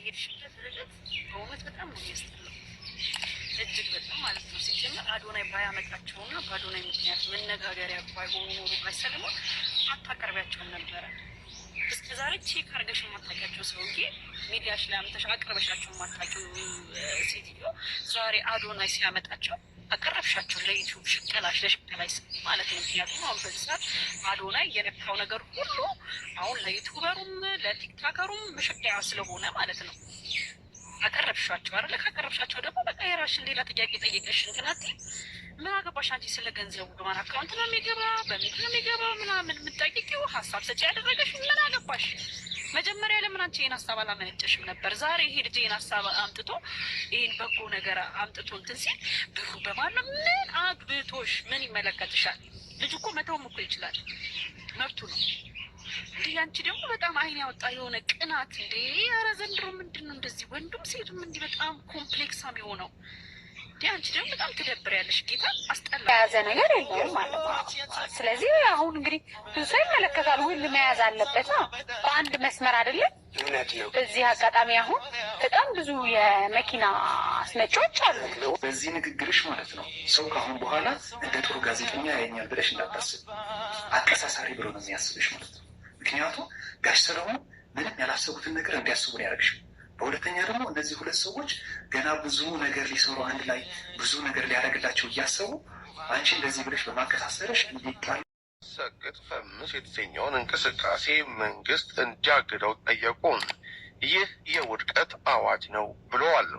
የሄድሽበት ርቀት በእውነት በጣም ነው የሚያስጠላው፣ እጅግ በጣም ማለት ነው። ሲጀመር አዶናይ ባያመጣቸውና በአዶናይ ምክንያት መነጋገሪያ ባይሆኑ ኖሮ ባይሰለሞን አታቀርቢያቸውም ነበረ። እስከ ዛሬ ቼክ አድርገሽ የማታውቂያቸው ሰውዬ ሚዲያሽ ላይ አምጥተሽ አቅርበሻቸው የማታውቂው ሴትዮ ዛሬ አዶናይ ሲያመጣቸው አቀረብሻቸው ለዩቲዩብ ሽቀላሽ ለሽቀላይ ማለት ነው። ምክንያቱም አሁን በዚህ ሰዓት አዶናይ የነካው ነገር ሁሉ አሁን ለዩቱበሩም ለቲክታከሩም መሸቀያ ስለሆነ ማለት ነው አቀረብሻቸው አይደለ? ካቀረብሻቸው ደግሞ በቃ የራሽን ሌላ ጥያቄ ጠየቀሽ እንትናት ምን አገባሽ አንቺ ስለ ገንዘቡ በማን አካውንት ነው የሚገባ በምን ነው የሚገባ ምናምን የምትጠይቂው ሀሳብ ሰጪ ያደረገሽ ምን አገባሽ? መጀመሪያ ለምን አንቺ ይህን ሀሳብ አላመነጨሽም ነበር? ዛሬ ይሄ ልጅ ይህን ሀሳብ አምጥቶ ይህን በጎ ነገር አምጥቶ እንትን ሲል ብሩ በማን ነው? ምን አግብቶሽ? ምን ይመለከትሻል? ልጅ እኮ መተውም እኮ ይችላል፣ መብቱ ነው። እንዲህ አንቺ ደግሞ በጣም አይን ያወጣ የሆነ ቅናት እንዴ! ኧረ ዘንድሮ ምንድን ነው እንደዚህ ወንዱም ሴቱም እንዲህ በጣም ኮምፕሌክሳም የሆነው አንቺ ደግሞ በጣም ትደብሪያለሽ። ጌታ አስጠላ የያዘ ነገር የለውም ማለት ነው። ስለዚህ አሁን እንግዲህ ብዙ ሰው ይመለከታል፣ ሁሉ መያዝ አለበት ነው በአንድ መስመር አይደለም። በዚህ አጋጣሚ አሁን በጣም ብዙ የመኪና አስመጪዎች አሉ። በዚህ ንግግርሽ ማለት ነው ሰው ከአሁን በኋላ እንደ ጥሩ ጋዜጠኛ ያየኛል ብለሽ እንዳታስብ፣ አቀሳሳሪ ብሎ ነው የሚያስብሽ ማለት ነው። ምክንያቱም ጋሽ ሰለሞን ምንም ያላሰቡትን ነገር እንዲያስቡ ነው ያደርግሽ። በሁለተኛ ደግሞ እነዚህ ሁለት ሰዎች ገና ብዙ ነገር ሊሰሩ አንድ ላይ ብዙ ነገር ሊያደርግላቸው እያሰቡ አንቺ እንደዚህ ብለሽ በማቀሳሰርሽ እንዲጣል ሰግጥ ፈምስ የተሰኘውን እንቅስቃሴ መንግስት እንዲያግደው ጠየቁን። ይህ የውድቀት አዋጅ ነው ብለዋል።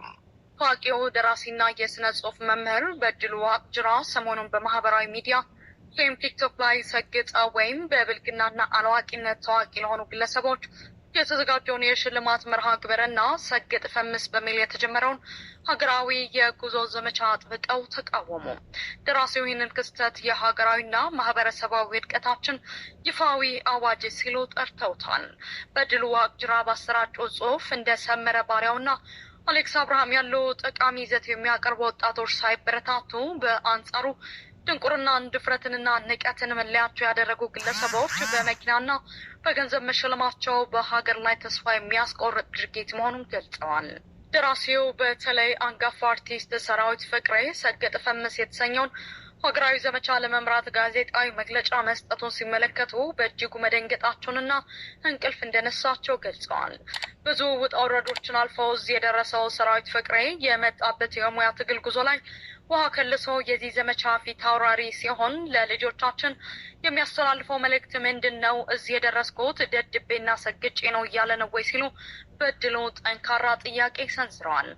ታዋቂው ደራሲና የስነ ጽሁፍ መምህር በድሉ ዋቅጅራ ሰሞኑን በማህበራዊ ሚዲያ ወይም ቲክቶክ ላይ ሰግጥ ወይም በብልግናና አላዋቂነት ታዋቂ ለሆኑ ግለሰቦች የተዘጋጀውን የሽልማት መርሃ ግብርና ሰግጥ ፈምስ በሚል የተጀመረውን ሀገራዊ የጉዞ ዘመቻ አጥብቀው ተቃወሙ። ደራሲው ይህንን ክስተት የሀገራዊና ማህበረሰባዊ ውድቀታችን ይፋዊ አዋጅ ሲሉ ጠርተውታል። በድሉ ዋቅጅራ ባሰራጨው ጽሁፍ እንደ ሰመረ ባሪያውና አሌክስ አብርሃም ያሉ ጠቃሚ ይዘት የሚያቀርቡ ወጣቶች ሳይበረታቱ በአንጻሩ ድንቁርናን ድፍረትንና ንቀትን መለያቸው ያደረጉ ግለሰቦች በመኪናና በገንዘብ መሸለማቸው በሀገር ላይ ተስፋ የሚያስቆርጥ ድርጊት መሆኑን ገልጸዋል። ደራሲው በተለይ አንጋፋ አርቲስት ሰራዊት ፍቅሬ ሰግጥ ፈምስ የተሰኘውን ሀገራዊ ዘመቻ ለመምራት ጋዜጣዊ መግለጫ መስጠቱን ሲመለከቱ በእጅጉ መደንገጣቸውንና እንቅልፍ እንደነሳቸው ገልጸዋል። ብዙ ውጣ ውረዶችን አልፈው እዚህ የደረሰው ሰራዊት ፍቅሬ የመጣበት የሙያ ትግል ጉዞ ላይ ውሃ ከልሶ የዚህ ዘመቻ ፊት አውራሪ ሲሆን ለልጆቻችን የሚያስተላልፈው መልእክት ምንድን ነው? እዚህ የደረስኩት ደድቤና ሰግጬ ነው እያለ ነው ወይ ሲሉ በድሉ ጠንካራ ጥያቄ ሰንዝረዋል።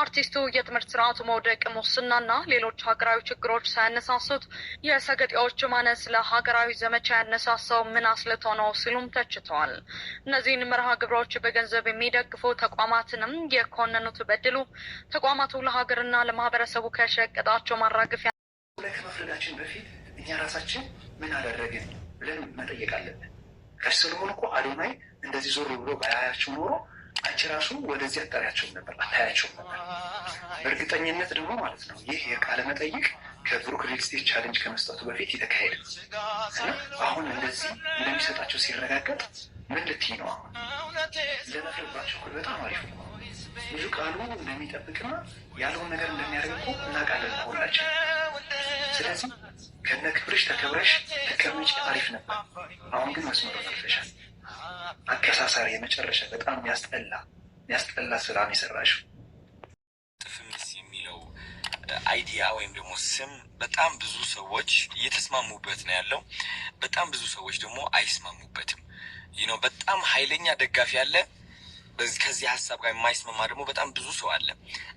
አርቲስቱ የትምህርት ስርዓቱ መውደቅ፣ ሙስናና ሌሎች ሀገራዊ ችግሮች ሳያነሳሱት የሰገጤዎች ማነስ ለሀገራዊ ዘመቻ ያነሳሳው ምን አስልቶ ነው ሲሉም ተችተዋል። እነዚህን መርሃ ግብሮች በገንዘብ የሚደግፉ ተቋማትንም የኮነኑት በድሉ ተቋማቱ ለሀገርና ለማህበረሰቡ ከሸቀጣቸው ማራገፊያ ላይ ከመፍረዳችን በፊት እኛ ራሳችን ምን አደረግን ብለን መጠየቅ አለብን። ጋሽ ሰለሞን እኮ አዶናይ እንደዚህ ዞር ብሎ ባያያቸው ኖሮ አንቺ ራሱ ወደዚህ አጣሪያቸውም ነበር፣ አታያቸውም ነበር። በእርግጠኝነት ደግሞ ማለት ነው ይህ የቃለ መጠይቅ ከብሩክ ሪል ስቴት ቻሌንጅ ከመስጠቱ በፊት የተካሄደ እና አሁን እንደዚህ እንደሚሰጣቸው ሲረጋገጥ ምን ልትይ ነው? አሁን ለመፍረባቸው በጣም አሪፍ ነው። ብዙ ቃሉ እንደሚጠብቅና ያለውን ነገር እንደሚያደርግ እኮ እናውቃለን ሁላችን። ስለዚህ ከነ ክብርሽ ተከብረሽ ተቀመጭ፣ አሪፍ ነበር። አሁን ግን መስመሩን አልፈሻል። አከሳሳሪ የመጨረሻ በጣም የሚያስጠላ ስራ ነው የሰራሽው። ፍምስ የሚለው አይዲያ ወይም ደግሞ ስም በጣም ብዙ ሰዎች እየተስማሙበት ነው ያለው። በጣም ብዙ ሰዎች ደግሞ አይስማሙበትም። በጣም ኃይለኛ ደጋፊ አለ፣ ከዚህ ሀሳብ ጋር የማይስማማ ደግሞ በጣም ብዙ ሰው አለ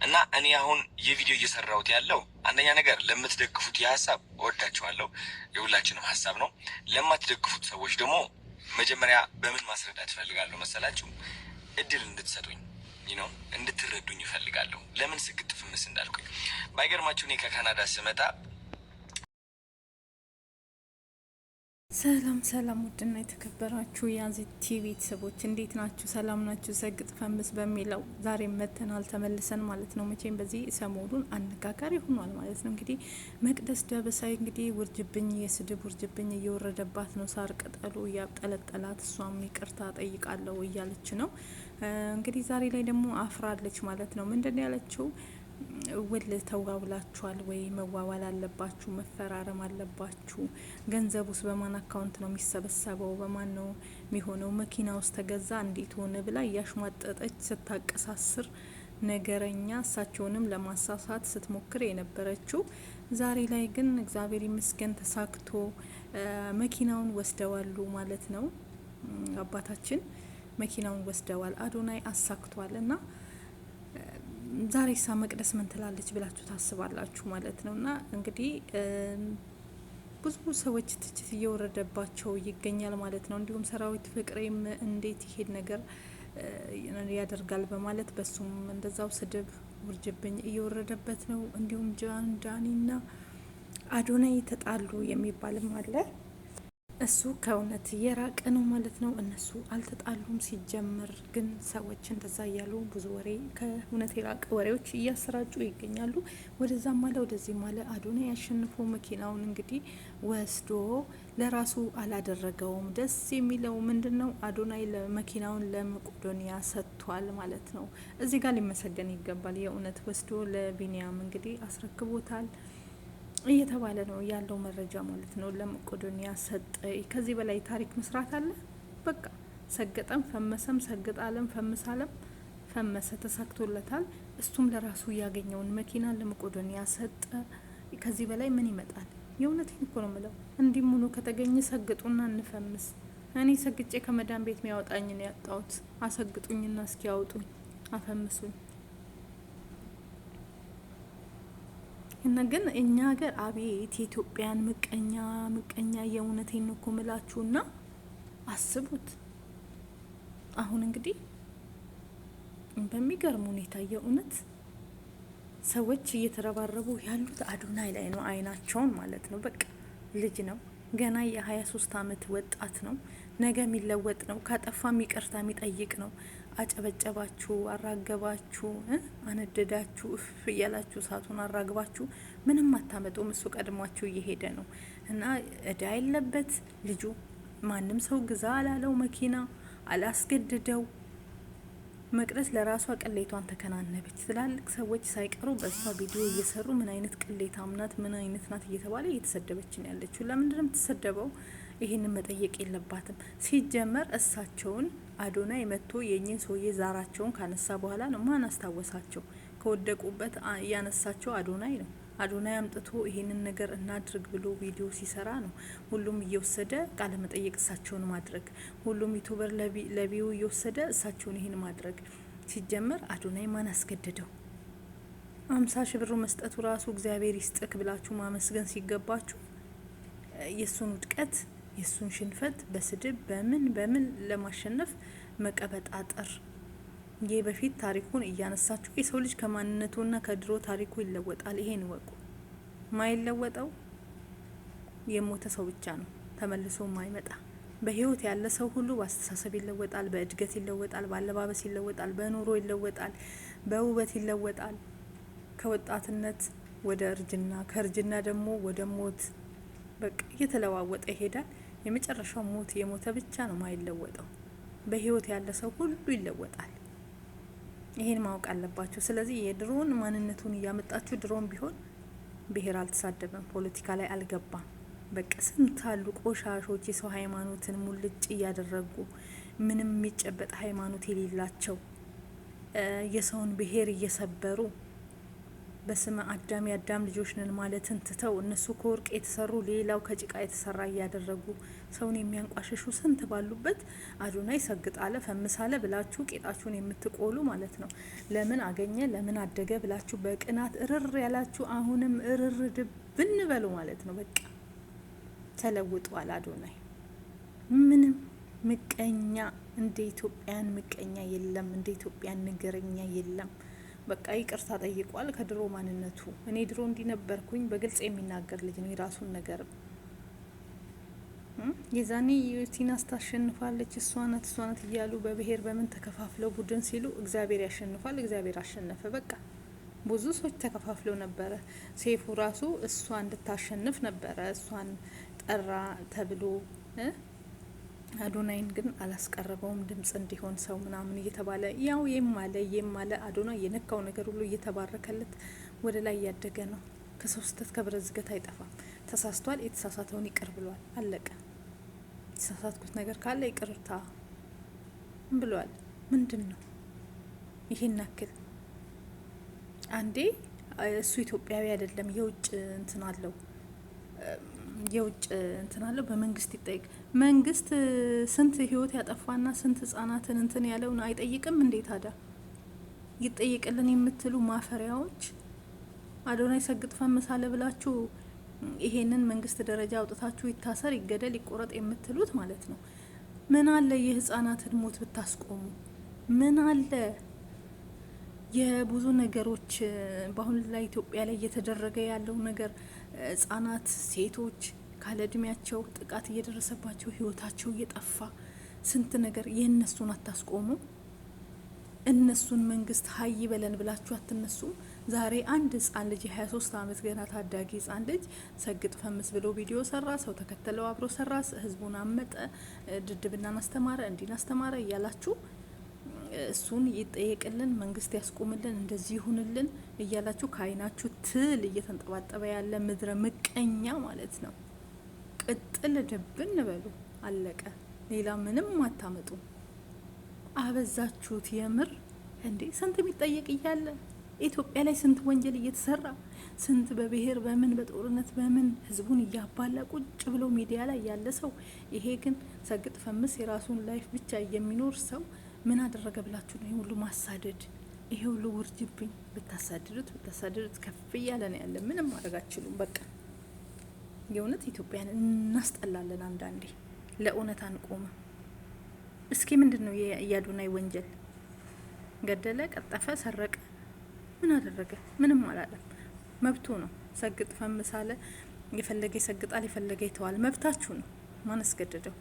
እና እኔ አሁን የቪዲዮ እየሰራሁት ያለው አንደኛ ነገር ለምትደግፉት የሀሳብ እወዳችኋለሁ፣ የሁላችንም ሀሳብ ነው። ለማትደግፉት ሰዎች ደግሞ መጀመሪያ በምን ማስረዳት እፈልጋለሁ መሰላችሁ? እድል እንድትሰጡኝ እንድትረዱኝ እፈልጋለሁ። ለምን ስግጥ ፍምስ እንዳልኩኝ ባይገርማችሁ እኔ ከካናዳ ስመጣ ሰላም ውድና የተከበራችሁ የአዜቲ ቤተሰቦች እንዴት ናችሁ? ሰላም ናችሁ? ሰግጥ ፈምስ በሚለው ዛሬ መተናል ተመልሰን ማለት ነው። መቼም በዚህ ሰሞኑን አነጋጋሪ ሆኗል ማለት ነው። እንግዲህ መቅደስ ደበሳይ እንግዲህ ውርጅብኝ፣ የስድብ ውርጅብኝ እየወረደባት ነው። ሳር ቅጠሉ እያብጠለጠላት፣ እሷም ይቅርታ ጠይቃለሁ እያለች ነው። እንግዲህ ዛሬ ላይ ደግሞ አፍራለች ማለት ነው። ምንድን ነው ያለችው? ውል ተዋውላችኋል ወይ? መዋዋል አለባችሁ፣ መፈራረም አለባችሁ። ገንዘብ ውስጥ በማን አካውንት ነው የሚሰበሰበው? በማን ነው የሚሆነው? መኪና ውስጥ ተገዛ እንዴት ሆነ ብላ እያሽሟጠጠች ስታቀሳስር ነገረኛ እሳቸውንም ለማሳሳት ስትሞክር የነበረችው ዛሬ ላይ ግን እግዚአብሔር ይመስገን ተሳክቶ መኪናውን ወስደዋሉ ማለት ነው። አባታችን መኪናውን ወስደዋል። አዶናይ አሳክቷል። እና ዛሬ ሳ መቅደስ ምን ትላለች ብላችሁ ታስባላችሁ ማለት ነው። እና እንግዲህ ብዙ ሰዎች ትችት እየወረደባቸው ይገኛል ማለት ነው። እንዲሁም ሰራዊት ፍቅሬም እንዴት ይሄድ ነገር ያደርጋል በማለት በሱም እንደዛው ስድብ ውርጅብኝ እየወረደበት ነው። እንዲሁም ጃኒና አዶናይ ተጣሉ የሚባልም አለ። እሱ ከእውነት የራቀ ነው ማለት ነው። እነሱ አልተጣሉም። ሲጀመር ግን ሰዎች እንደዛ እያሉ ብዙ ወሬ ከእውነት የራቀ ወሬዎች እያሰራጩ ይገኛሉ። ወደዛም አለ ወደዚህም አለ። አዶናይ ያሸንፎ መኪናውን እንግዲህ ወስዶ ለራሱ አላደረገውም። ደስ የሚለው ምንድን ነው? አዶናይ መኪናውን ለመቄዶንያ ሰጥቷል ማለት ነው። እዚህ ጋር ሊመሰገን ይገባል። የእውነት ወስዶ ለቢኒያም እንግዲህ አስረክቦታል እየተባለ ነው ያለው መረጃ ማለት ነው። ለመቄዶንያ ሰጠ። ከዚህ በላይ ታሪክ መስራት አለ። በቃ ሰገጠም ፈመሰም፣ ሰገጥ አለም ፈምስ አለም ፈመሰ፣ ተሳክቶለታል። እሱም ለራሱ ያገኘውን መኪና ለመቄዶንያ ሰጠ። ከዚህ በላይ ምን ይመጣል? የእውነቴን እኮ ነው የምለው። እንዲህ ሙሉ ከተገኘ ሰግጡና እንፈምስ። እኔ ሰግጬ ከመዳን ቤት የሚያወጣኝ ነው ያጣሁት። አሰግጡኝና እስኪ ያውጡኝ፣ አፈምሱኝ። እና ግን እኛ ሀገር አቤት የኢትዮጵያን ምቀኛ የእውነቴን ነው እኮ ምላችሁና አስቡት። አሁን እንግዲህ በሚገርም ሁኔታ የእውነት ሰዎች እየተረባረቡ ያሉት አዶናይ ላይ ነው፣ አይናቸውን ማለት ነው። በቃ ልጅ ነው ገና የ23 አመት ወጣት ነው። ነገ የሚለወጥ ነው። ካጠፋም ይቅርታ የሚጠይቅ ነው። አጨበጨባችሁ፣ አራገባችሁ፣ አነደዳችሁ፣ እፍ እያላችሁ እሳቱን አራግባችሁ ምንም አታመጡም። እሱ ቀድሟችሁ እየሄደ ነው እና እዳ የለበት ልጁ። ማንም ሰው ግዛ አላለው፣ መኪና አላስገድደው። መቅደስ ለራሷ ቅሌቷን ተከናነበች። ትላልቅ ሰዎች ሳይቀሩ በእሷ ቪዲዮ እየሰሩ ምን አይነት ቅሌታም ናት፣ ምን አይነት ናት እየተባለ እየተሰደበች ነው ያለችው። ለምንድን ነው የምትሰደበው? ይህንን መጠየቅ የለባትም። ሲጀመር እሳቸውን አዶናይ መጥቶ የእኚህን ሰውዬ ዛራቸውን ካነሳ በኋላ ነው ማን አስታወሳቸው? ከወደቁበት ያነሳቸው አዶናይ ነው። አዶናይ አምጥቶ ይሄንን ነገር እናድርግ ብሎ ቪዲዮ ሲሰራ ነው ሁሉም እየወሰደ ቃለ መጠየቅ እሳቸውን ማድረግ፣ ሁሉም ዩቱበር ለቪው እየወሰደ እሳቸውን ይሄን ማድረግ። ሲጀመር አዶናይ ማን አስገደደው? 50 ሺህ ብር መስጠቱ ራሱ እግዚአብሔር ይስጥክ ብላችሁ ማመስገን ሲገባችሁ የሱን ውድቀት የሱን ሽንፈት በስድብ በምን ለማሸነፍ መቀበጣጠር። ይህ በፊት ታሪኩን እያነሳችሁ የሰው ልጅ ከማንነቱና ከድሮ ታሪኩ ይለወጣል። ይሄን ወቁ። ማይለወጠው የሞተ ሰው ብቻ ነው፣ ተመልሶ ማይመጣ። በህይወት ያለ ሰው ሁሉ በአስተሳሰብ ይለወጣል፣ በእድገት ይለወጣል፣ በአለባበስ ይለወጣል፣ በኑሮ ይለወጣል፣ በውበት ይለወጣል። ከወጣትነት ወደ እርጅና፣ ከእርጅና ደግሞ ወደ ሞት በቃ እየተለዋወጠ ይሄዳል። የመጨረሻው ሞት የሞተ ብቻ ነው ማይለወጠው። በህይወት ያለ ሰው ሁሉ ይለወጣል። ይሄን ማወቅ አለባችሁ። ስለዚህ የድሮን ማንነቱን እያመጣችሁ ድሮን ቢሆን ብሄር አልተሳደበም፣ ፖለቲካ ላይ አልገባም። በቃ ስንት አሉ ቆሻሾች የሰው ሃይማኖትን ሙልጭ እያደረጉ ምንም የሚጨበጥ ሃይማኖት የሌላቸው የሰውን ብሄር እየሰበሩ በስመ አዳም የአዳም ልጆች ነን ማለትን ትተው እነሱ ከወርቅ የተሰሩ ሌላው ከጭቃ የተሰራ እያደረጉ ሰውን የሚያንቋሸሹ ስንት ባሉበት አዶናይ ሰግጣለ ፈምሳለ ብላችሁ ቄጣችሁን የምትቆሉ ማለት ነው። ለምን አገኘ ለምን አደገ ብላችሁ በቅናት እርር ያላችሁ አሁንም እርር ድብን በሉ ማለት ነው። በቃ ተለውጧል አዶናይ። ምንም ምቀኛ እንደ ኢትዮጵያን ምቀኛ የለም፣ እንደ ኢትዮጵያን ነገረኛ የለም። በቃ ይቅርታ ጠይቋል ከድሮ ማንነቱ። እኔ ድሮ እንዲነበርኩኝ በግልጽ የሚናገር ልጅ ነው። የራሱን ነገር የዛኔ ዩቲናስ ታሸንፋለች እሷ ናት እያሉ በብሄር በምን ተከፋፍለው ቡድን ሲሉ እግዚአብሔር ያሸንፋል፣ እግዚአብሔር አሸነፈ። በቃ ብዙ ሰዎች ተከፋፍለው ነበረ። ሴፉ ራሱ እሷ እንድታሸንፍ ነበረ እሷን ጠራ ተብሎ አዶናይን ግን አላስቀረበውም። ድምጽ እንዲሆን ሰው ምናምን እየተባለ ያው የማለ አዶናይ የነካው ነገር ሁሉ እየተባረከለት ወደ ላይ እያደገ ነው። ከሰው ስህተት ከብረት ዝገት አይጠፋም። ተሳስቷል፣ የተሳሳተውን ይቅር ብሏል። አለቀ። የተሳሳትኩት ነገር ካለ ይቅርታ ብሏል። ምንድን ነው ይሄን ያክል? አንዴ እሱ ኢትዮጵያዊ አይደለም የውጭ እንትን አለው በመንግስት ይጠይቅ። መንግስት ስንት ህይወት ያጠፋና ስንት ህጻናትን እንትን ያለውን አይጠይቅም እንዴ? ታዲያ ይጠይቅልን የምትሉ ማፈሪያዎች አዶናይ ሰግጥ ፈምስ አለ ብላችሁ ይሄንን መንግስት ደረጃ አውጥታችሁ ይታሰር፣ ይገደል፣ ይቆረጥ የምትሉት ማለት ነው። ምን አለ የህጻናትን ሞት ብታስቆሙ? ምን አለ የብዙ ነገሮች በአሁን ላይ ኢትዮጵያ ላይ እየተደረገ ያለው ነገር ህጻናት፣ ሴቶች ካለ እድሜያቸው ጥቃት እየደረሰባቸው ህይወታቸው እየጠፋ ስንት ነገር የእነሱን አታስቆሙ? እነሱን መንግስት ሀይ በለን ብላችሁ አትነሱም? ዛሬ አንድ ህጻን ልጅ 23 አመት ገና ታዳጊ ህጻን ልጅ ሰግጥ ፈምስ ብሎ ቪዲዮ ሰራ፣ ሰው ተከተለው አብሮ ሰራ፣ ህዝቡን አመጠ፣ ድድብናን አስተማረ፣ እንዲን አስተማረ እያላችሁ እሱን ይጠየቅልን፣ መንግስት ያስቆምልን፣ እንደዚህ ይሁንልን እያላችሁ ከአይናችሁ ትል እየተንጠባጠበ ያለ ምድረ ምቀኛ ማለት ነው። ቅጥል ድብን በሉ፣ አለቀ። ሌላ ምንም አታመጡ። አበዛችሁት የምር እንዴ! ስንት የሚጠየቅ እያለ ኢትዮጵያ ላይ ስንት ወንጀል እየተሰራ ስንት በብሔር በምን በጦርነት በምን ህዝቡን እያባላ ቁጭ ብሎ ሚዲያ ላይ ያለ ሰው፣ ይሄ ግን ሰግጥ ፈምስ የራሱን ላይፍ ብቻ የሚኖር ሰው ምን አደረገ ብላችሁ ነው ይሄ ሁሉ ማሳደድ? ይሄ ሁሉ ውርጅብኝ ብታሳድዱት ከፍ እያለ ነው ያለ። ምንም ማድረግ አትችሉም። በቃ የእውነት ኢትዮጵያን እናስጠላለን። አንዳንዴ ለእውነት አንቆምም። እስኪ ምንድን ነው የአዶናይ ወንጀል? ገደለ፣ ቀጠፈ፣ ሰረቀ፣ ምን አደረገ? ምንም አላለም። መብቱ ነው። ሰግጥ ፈምስ አለ። የፈለገ ይሰግጣል፣ የፈለገ ይተዋል። መብታችሁ ነው። ማን አስገደደው?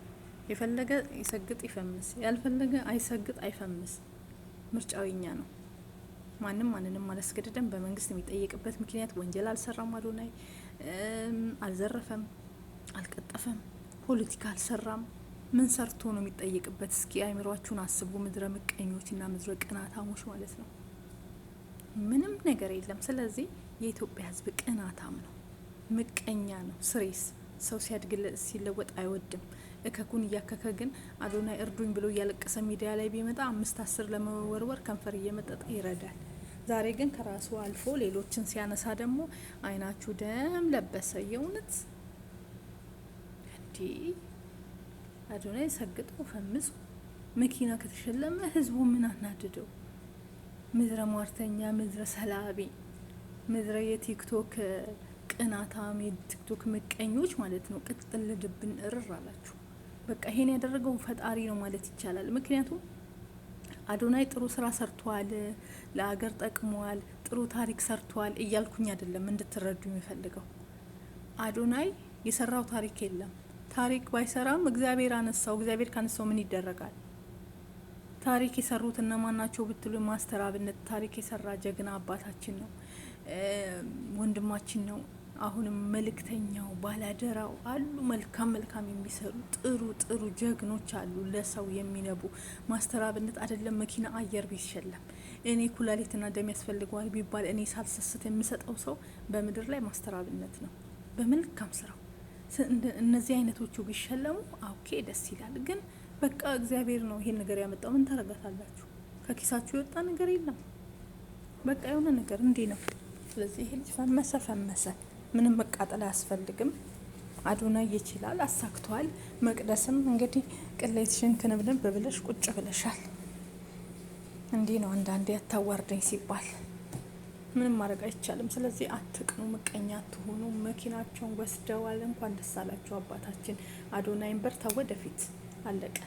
የፈለገ ይሰግጥ ይፈምስ፣ ያልፈለገ አይሰግጥ አይፈምስ። ምርጫው የኛ ነው። ማንም ማንንም አላስገደደም። በመንግስት የሚጠየቅበት ምክንያት ወንጀል አልሰራም። አዶናይ አልዘረፈም፣ አልቀጠፈም፣ ፖለቲካ አልሰራም። ምን ሰርቶ ነው የሚጠየቅበት? እስኪ አይምሯችሁን አስቡ። ምድረ ምቀኞችና ምድረ ቅናታሞች ማለት ነው። ምንም ነገር የለም። ስለዚህ የኢትዮጵያ ሕዝብ ቅናታም ነው፣ ምቀኛ ነው። ስሬስ ሰው ሲያድግ ሲለወጥ አይወድም። እከኩን እያከከ ግን አዶናይ እርዱኝ ብሎ እያለቀሰ ሚዲያ ላይ ቢመጣ 5-10 ለመወርወር ከንፈር እየመጠጠ ይረዳል። ዛሬ ግን ከራሱ አልፎ ሌሎችን ሲያነሳ ደግሞ አይናችሁ ደም ለበሰ። የእውነት እንዲህ አዶናይ ሰግጦ ፈምሶ መኪና ከተሸለመ ህዝቡ ምን አናድደው? ምድረ ሟርተኛ፣ ምድረ ሰላቢ፣ ምድረ የቲክቶክ ቅናታም፣ የቲክቶክ ምቀኞች ማለት ነው። ቅጥል ድብን እርር አላችሁ። በቃ ይሄን ያደረገው ፈጣሪ ነው ማለት ይቻላል። ምክንያቱም አዶናይ ጥሩ ስራ ሰርቷል፣ ለሀገር ጠቅሟል፣ ጥሩ ታሪክ ሰርቷል እያልኩኝ አይደለም እንድትረዱ የሚፈልገው። አዶናይ የሰራው ታሪክ የለም። ታሪክ ባይሰራም እግዚአብሔር አነሳው። እግዚአብሔር ካነሳው ምን ይደረጋል? ታሪክ የሰሩት እነማን ናቸው ብትሉ ማስተር አብነት ታሪክ የሰራ ጀግና አባታችን ነው፣ ወንድማችን ነው። አሁንም መልእክተኛው ባላደራው አሉ። መልካም የሚሰሩ ጥሩ ጀግኖች አሉ፣ ለሰው የሚነቡ። ማስተር አብነት አይደለም መኪና አየር ቢሸለም እኔ ኩላሊትና ደም ያስፈልገዋል ቢባል እኔ ሳልሰስት የምሰጠው ሰው በምድር ላይ ማስተር አብነት ነው። በመልካም ስራው እነዚህ አይነቶቹ ቢሸለሙ ኦኬ ደስ ይላል። ግን በቃ እግዚአብሔር ነው ይሄን ነገር ያመጣው። ምን ታረጋታላችሁ? ከኪሳችሁ የወጣ ነገር የለም። በቃ የሆነ ነገር እንዲህ ነው። ስለዚህ ይሄ ልጅ ፈመሰ ምንም መቃጠል አያስፈልግም። አዶናይ ይችላል፣ አሳክቷል። መቅደስም እንግዲህ ቅሌትሽን ክንብንብ ብለሽ ቁጭ ብለሻል። እንዲህ ነው አንዳንዴ አታዋርደኝ ሲባል ምንም ማድረግ አይቻልም። ስለዚህ አትቅኑ፣ ምቀኛ አትሆኑ። መኪናቸውን ወስደዋል። እንኳን ደስ አላችሁ አባታችን። አዶናይን በርታ፣ ወደፊት አለቀ።